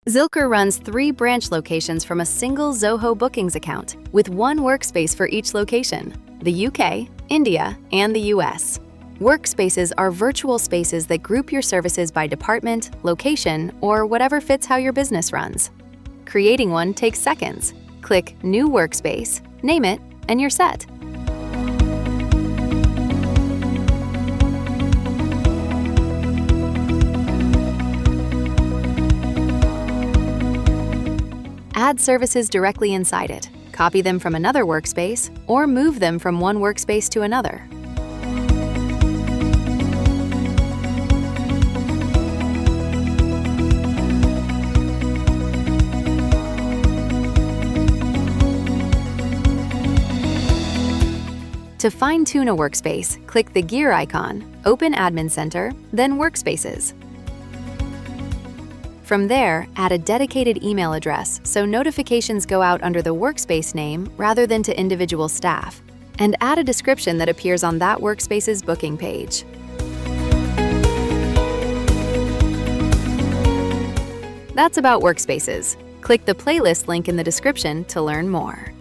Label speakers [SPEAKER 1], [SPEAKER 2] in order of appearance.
[SPEAKER 1] Zilker runs 3 branch locations from a single Zoho Bookings account, with 1 workspace for each location: the UK, India, and the US. Workspaces are virtual spaces that group your services by department, location, or whatever fits how your business runs. Creating one takes seconds. Click New Workspace, name it, and you're set. Add services directly inside it, copy them from another workspace, or move them from one workspace to another. To fine-tune a workspace, click the gear icon, open Admin Center, then Workspaces. From there, add a dedicated email address so notifications go out under the workspace name rather than to individual staff, and add a description that appears on that workspace's booking page. That's about Workspaces. Click the playlist link in the description to learn more.